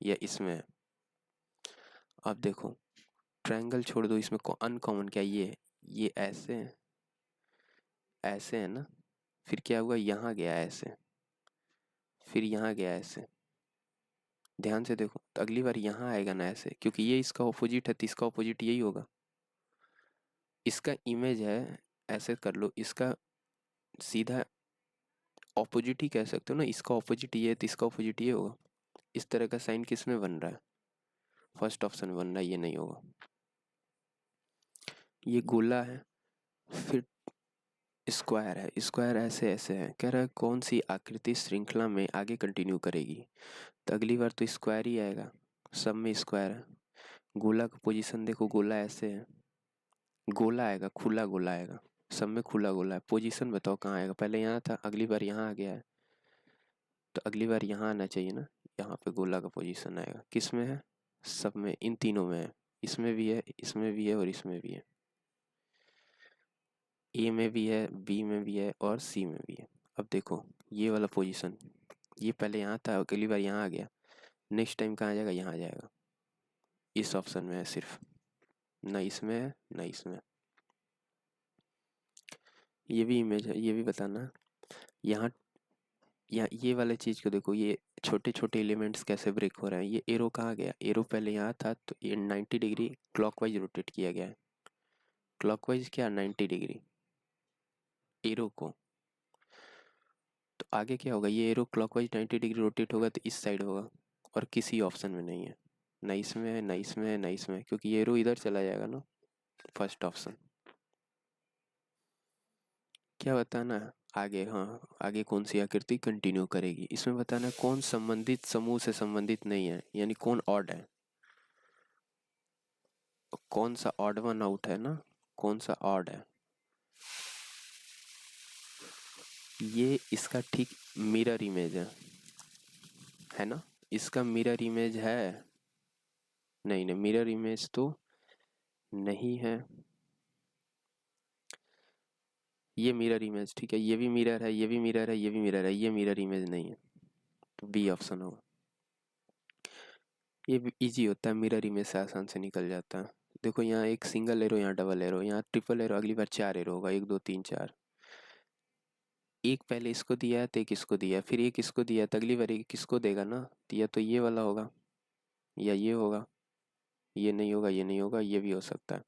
या इसमें है। अब देखो ट्रायंगल छोड़ दो, इसमें अनकॉमन क्या ये है, ये ऐसे है, ऐसे है ना। फिर क्या हुआ, यहाँ गया ऐसे, फिर यहाँ गया ऐसे। ध्यान से देखो तो अगली बार यहाँ आएगा ना ऐसे, क्योंकि ये इसका ऑपोजिट है तो इसका ऑपोजिट यही होगा। इसका इमेज है, ऐसे कर लो, इसका सीधा ऑपोजिट ही कह सकते हो ना, इसका ऑपोजिट ये है तो इसका ऑपोजिट ये होगा। इस तरह का साइन किस में बन रहा है, फर्स्ट ऑप्शन बन रहा है, ये नहीं होगा। ये गोला है, फिर स्क्वायर है, स्क्वायर ऐसे ऐसे है, कह रहा है कौन सी आकृति श्रृंखला में आगे कंटिन्यू करेगी। तो अगली बार तो स्क्वायर ही आएगा, सब में स्क्वायर है। गोला का पोजीशन देखो, गोला ऐसे है, गोला आएगा, खुला गोला आएगा, सब में खुला गोला है। पोजीशन बताओ कहाँ आएगा, पहले यहाँ था, अगली बार यहाँ आ गया है, तो अगली बार यहाँ आना चाहिए ना। यहाँ पे गोला का पोजीशन आएगा, किस में है, सब में, इन तीनों में है। इसमें भी है, इसमें भी है और इसमें भी है। ए में भी है, बी में भी है और सी में भी है। अब देखो ये वाला पोजीशन, ये पहले यहाँ था, अगली बार यहाँ आ गया, नेक्स्ट टाइम कहाँ जाएगा, यहाँ जाएगा। इस ऑप्शन में है सिर्फ, ना इसमें है ना इसमें। ये भी इमेज है, ये भी बताना है। यहाँ यहाँ ये वाले चीज को देखो, ये छोटे छोटे एलिमेंट्स कैसे ब्रेक हो रहे हैं। ये एरो कहाँ गया, एरो पहले यहाँ था तो ये 90 डिग्री क्लॉकवाइज रोटेट किया गया है। क्लॉकवाइज क्या, 90 डिग्री एरो को। तो आगे क्या होगा, ये एरो क्लॉकवाइज 90 डिग्री रोटेट होगा तो इस साइड होगा, और किसी ऑप्शन में नहीं है, ना इसमें है ना इसमें है ना इसमें है, क्योंकि ये एरो इधर चला जाएगा ना, फर्स्ट ऑप्शन। क्या बताना है आगे, हाँ आगे कौन सी आकृति कंटिन्यू करेगी, इसमें बताना है कौन संबंधित समूह से संबंधित नहीं है, यानी कौन ऑड है, कौन सा ऑड वन आउट है ना, कौन सा ऑड है। ये इसका ठीक मिरर इमेज है ना, इसका मिरर इमेज है, नहीं नहीं मिरर इमेज तो नहीं है। ये मिरर इमेज ठीक है, ये भी मिरर है, ये भी मिरर है, ये भी मिरर है, ये मिरर इमेज नहीं है, तो बी ऑप्शन होगा। ये भी इजी होता है, मिरर इमेज से आसान से निकल जाता है। देखो यहाँ एक सिंगल एरो, यहाँ डबल एरो, यहाँ ट्रिपल एरो, अगली बार 4 एरो होगा, 1 2 3 4। एक पहले इसको दिया है तो एक इसको दिया है, फिर एक इसको दिया है तो अगली बार एक किसको देगा ना, तो या तो ये वाला होगा या ये होगा, ये नहीं होगा, ये नहीं होगा, ये भी हो सकता है,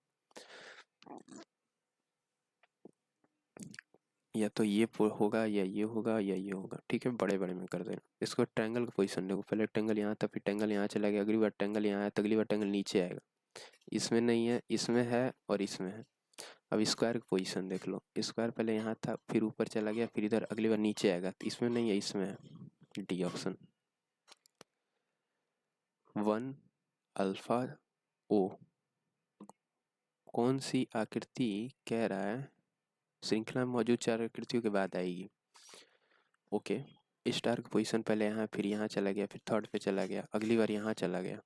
या तो ये होगा या ये होगा या ये होगा। ठीक है, बड़े बड़े में कर देना। इसको ट्रायंगल का पोजीशन देखो, पहले ट्रायंगल यहाँ था, फिर ट्रायंगल यहाँ चला गया, अगली बार ट्रायंगल यहाँ आया तो अगली बार ट्रायंगल नीचे आएगा। इसमें नहीं है, इसमें है और इसमें है। अब स्क्वायर की पोजीशन देख लो, स्क्वायर पहले यहाँ था, फिर ऊपर चला गया, फिर इधर अगली बार नीचे आएगा, तो इसमें नहीं है, इसमें है, डी ऑप्शन। 1 अल्फा ओ, कौन सी आकृति कह रहा है श्रृंखला में मौजूद 4 आकृतियों के बाद आएगी। ओके, स्टार की पोजीशन पहले यहाँ, फिर यहाँ चला गया, फिर थर्ड पे चला गया, अगली बार यहाँ चला गया,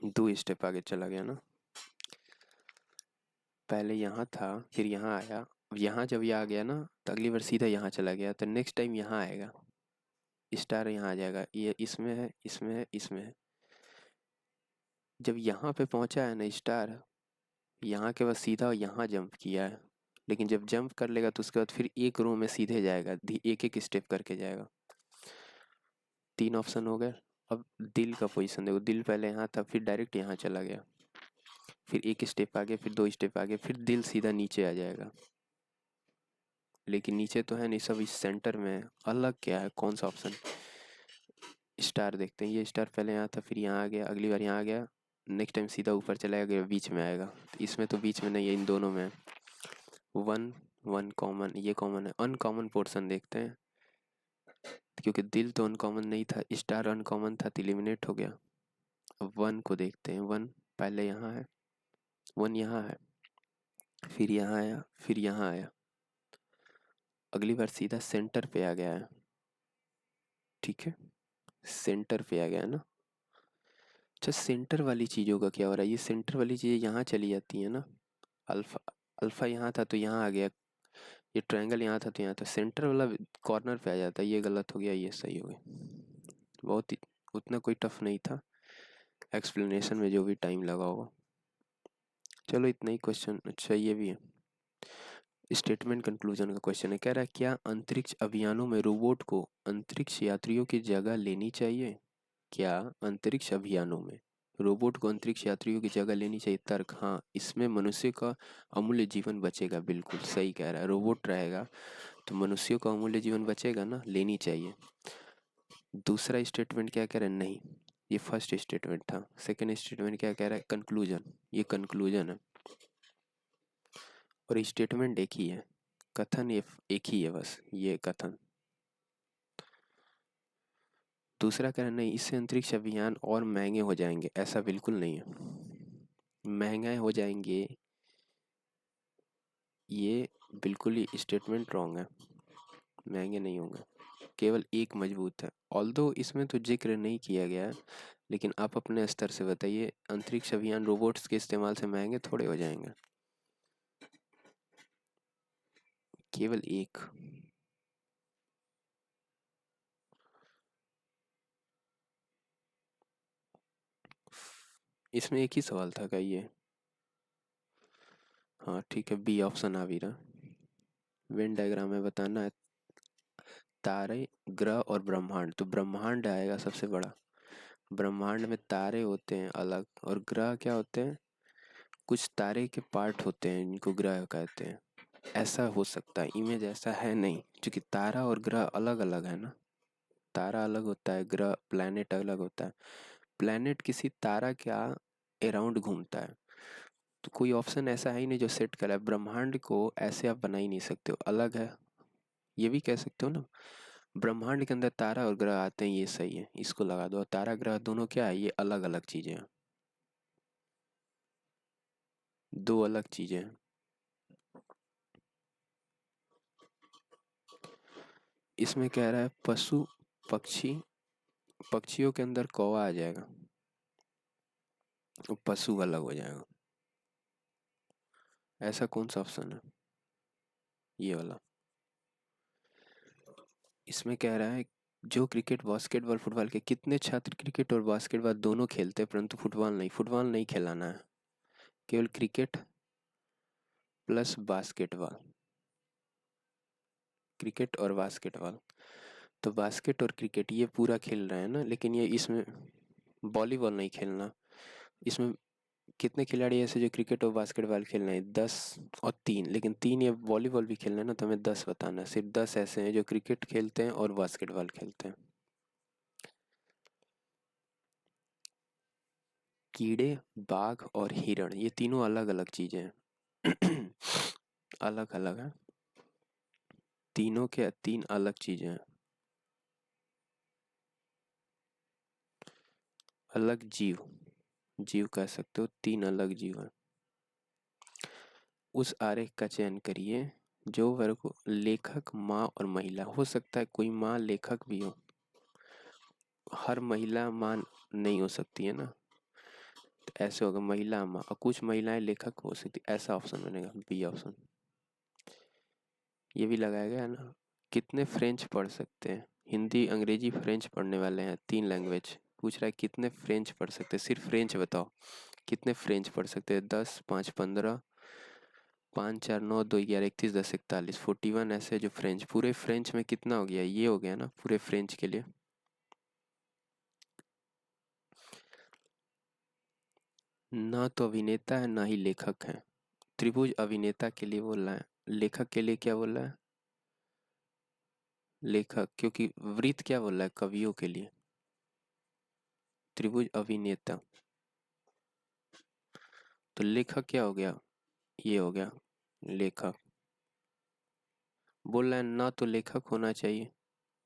2 स्टेप आगे चला गया ना। पहले यहाँ था, फिर यहाँ आया, अब यहाँ जब ये आ गया ना तो अगली बार सीधा यहाँ चला गया, तो नेक्स्ट टाइम यहाँ आएगा, स्टार यहाँ आ जाएगा, ये इसमें है, इसमें है, इसमें है। जब यहाँ पे पहुँचा है ना स्टार, यहाँ के बाद सीधा यहाँ जंप किया है, लेकिन जब जंप कर लेगा तो उसके बाद फिर एक रो में सीधे जाएगा, एक एक स्टेप करके जाएगा। 3 ऑप्शन हो गए। अब दिल का पोजीशन देखो, दिल पहले यहाँ था, फिर डायरेक्ट यहाँ चला गया, फिर एक स्टेप आगे, फिर 2 स्टेप आगे, फिर दिल सीधा नीचे आ जाएगा। लेकिन नीचे तो है नहीं, सब इस सेंटर में है। अलग क्या है, कौन सा ऑप्शन, स्टार देखते हैं। ये स्टार पहले यहाँ था, फिर यहाँ आ गया, अगली बार यहाँ आ गया, नेक्स्ट टाइम सीधा ऊपर चला गया, बीच में आएगा, तो इसमें तो बीच में नहीं है, इन दोनों में है। वन वन कॉमन, ये कॉमन है, अनकॉमन पोर्शन देखते हैं, क्योंकि दिल तो अनकॉमन नहीं था, स्टार अनकॉमन था तो एलिमिनेट हो गया। अब वन को देखते हैं, वन पहले यहाँ है, वन यहाँ है, फिर यहाँ आया, फिर यहाँ आया, अगली बार सीधा सेंटर पे आ गया है। ठीक है, सेंटर पे आ गया है ना। अच्छा, सेंटर वाली चीज़ों का क्या हो रहा है, ये सेंटर वाली चीज़ें यहाँ चली जाती हैं ना। अल्फा, अल्फा यहाँ था तो यहाँ आ गया, ये ट्रायंगल यहाँ था तो यहाँ था, सेंटर वाला कॉर्नर पे आ जाता है। ये गलत हो गया, ये सही हो गया। बहुत ही, उतना कोई टफ नहीं था, एक्सप्लेनेशन में जो भी टाइम लगा होगा। चलो इतना ही क्वेश्चन। अच्छा ये भी है, स्टेटमेंट कंक्लूजन का क्वेश्चन है, कह रहा है क्या अंतरिक्ष अभियानों में रोबोट को अंतरिक्ष यात्रियों की जगह लेनी चाहिए। क्या अंतरिक्ष अभियानों में रोबोट को अंतरिक्ष यात्रियों की जगह लेनी चाहिए। तर्क, हाँ, इसमें मनुष्य का अमूल्य जीवन बचेगा। बिल्कुल सही कह रहा है, रोबोट रहेगा तो मनुष्यों का अमूल्य जीवन बचेगा ना, लेनी चाहिए। दूसरा स्टेटमेंट क्या कह रहा है, नहीं, ये फर्स्ट स्टेटमेंट था। सेकंड स्टेटमेंट क्या कह रहा है, कंक्लूजन, ये कंक्लूजन है। और स्टेटमेंट एक ही है, कथन ये एक ही है, बस ये कथन। दूसरा कह रहा है नहीं, इससे अंतरिक्ष अभियान और महंगे हो जाएंगे, ऐसा बिल्कुल नहीं है। महंगे हो जाएंगे, ये बिल्कुल ही स्टेटमेंट रॉन्ग है, महंगे नहीं होंगे। केवल एक मजबूत है, ऑल्दो इसमें तो जिक्र नहीं किया गया है, लेकिन आप अपने स्तर से बताइए, अंतरिक्ष अभियान रोबोट्स के इस्तेमाल से महंगे थोड़े हो जाएंगे। केवल एक। इसमें एक ही सवाल था क्या ये। हाँ ठीक है, बी ऑप्शन आ भी रहा। वेन डायग्राम में बताना है तारे, ग्रह और ब्रह्मांड, तो ब्रह्मांड आएगा सबसे बड़ा। ब्रह्मांड में तारे होते हैं अलग, और ग्रह क्या होते हैं, कुछ तारे के पार्ट होते हैं इनको ग्रह कहते हैं। ऐसा हो सकता है, इमेज ऐसा है नहीं, क्योंकि तारा और ग्रह अलग अलग है ना। तारा अलग होता है, ग्रह प्लैनेट अलग होता है। प्लैनेट किसी तारा के अराउंड घूमता है, तो कोई ऑप्शन ऐसा है ही नहीं जो सेट करा है। ब्रह्मांड को ऐसे आप बना ही नहीं सकते हो, अलग है। ये भी कह सकते हो ना, ब्रह्मांड के अंदर तारा और ग्रह आते हैं, ये सही है, इसको लगा दो। और तारा ग्रह दोनों क्या है, ये अलग अलग चीजें हैं, दो अलग चीजें हैं। इसमें कह रहा है पशु पक्षी, पक्षियों के अंदर कौवा आ जाएगा, और पशु अलग हो जाएगा। ऐसा कौन सा ऑप्शन है, ये वाला। इसमें कह रहा है जो क्रिकेट, बास्केटबॉल, फुटबॉल के कितने छात्र क्रिकेट और बास्केटबॉल दोनों खेलते हैं परंतु फुटबॉल नहीं। फुटबॉल नहीं खिलाना है, केवल क्रिकेट प्लस बास्केटबॉल, क्रिकेट और बास्केटबॉल। तो बास्केट और क्रिकेट ये पूरा खेल रहे हैं ना, लेकिन ये इसमें वॉलीबॉल नहीं खेलना। इसमें कितने खिलाड़ी ऐसे जो क्रिकेट और बास्केटबॉल खेल रहे हैं, 10 और 3, लेकिन 3 ये वॉलीबॉल भी खेलना है ना, तो हमें 10 बताना है। सिर्फ 10 ऐसे हैं जो क्रिकेट खेलते हैं और बास्केटबॉल खेलते हैं। कीड़े, बाघ और हिरण, ये तीनों अलग अलग चीजें हैं। अलग अलग है, तीनों के तीन अलग चीजें हैं, अलग जीव, जीव कह सकते हो, तीन अलग जीव हैं। उस आरेख का चयन करिए जो वर्ग लेखक, माँ और महिला। हो सकता है कोई माँ लेखक भी हो, हर महिला माँ नहीं हो सकती है ना, तो ऐसे होगा महिला माँ, और कुछ महिलाएं लेखक हो सकती, ऐसा ऑप्शन बनेगा, बी ऑप्शन। ये भी लगाया गया है ना। कितने फ्रेंच पढ़ सकते हैं, हिंदी अंग्रेजी फ्रेंच पढ़ने वाले हैं, 3 लैंग्वेज पूछ रहा है, कितने फ्रेंच पढ़ सकते हैं, सिर्फ फ्रेंच बताओ, कितने फ्रेंच पढ़ सकते हैं। 10, 5, 15, 5, 4, 9, 2, 11, 31, 10, 41, 41 ऐसे जो फ्रेंच, पूरे फ्रेंच में कितना हो गया, ये हो गया ना पूरे फ्रेंच के लिए। ना तो अभिनेता है ना ही लेखक है। त्रिभुज अभिनेता के लिए बोल रहा है, लेखक के लिए क्या बोल रहा है, लेखक, क्योंकि वृत्त क्या बोल रहा है, कवियों के लिए। त्रिभुज अभिनेता, तो लेखक क्या हो गया, ये हो गया लेखक। बोल रहा है ना तो लेखक होना चाहिए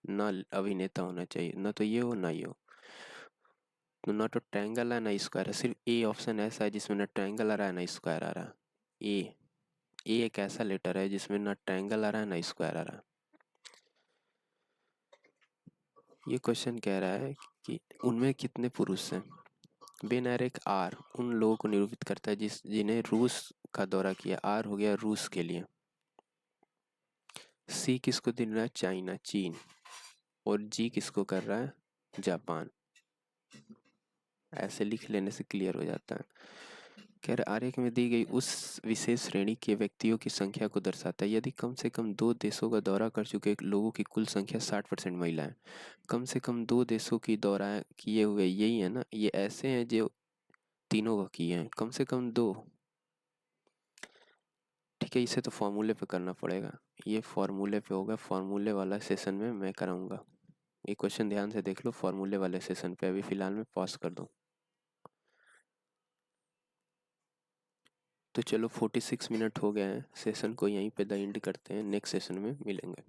ना अभिनेता होना चाहिए, ना तो ये हो ना ये हो। तो ना तो ट्रायंगल है ना स्क्वायर है, सिर्फ ए ऑप्शन ऐसा है जिसमें ना ट्रायंगल आ रहा है ना स्क्वायर आ रहा है। ए एक ऐसा लेटर है जिसमें ना ट्रायंगल आ रहा है ना स्क्वायर आ रहा है। ये क्वेश्चन कह रहा है कि उनमें कितने पुरुष हैं। बेन एरिक आर उन लोगों को निरूपित करता है जिन्हें रूस का दौरा किया। आर हो गया रूस के लिए। सी किसको दे रहा है, चाइना चीन। और जी किसको कर रहा है, जापान। ऐसे लिख लेने से क्लियर हो जाता है। कह रहे आरेख में दी गई उस विशेष श्रेणी के व्यक्तियों की संख्या को दर्शाता है। यदि कम से कम 2 देशों का दौरा कर चुके लोगों की कुल संख्या 60% महिलाएं। कम से कम 2 देशों की दौरा किए हुए, यही है ना, ये ऐसे हैं जो तीनों का किए हैं, कम से कम 2। ठीक है, इसे तो फॉर्मूले पे करना पड़ेगा। ये फॉर्मूले पे होगा, फॉर्मूले वाला सेशन में मैं कराऊंगा। ये क्वेश्चन ध्यान से देख लो फॉर्मूले वाले सेशन पे। अभी फिलहाल मैं पॉज कर दूं। तो चलो 46 मिनट हो गए हैं, सेशन को यहीं पे द एंड करते हैं, नेक्स्ट सेशन में मिलेंगे।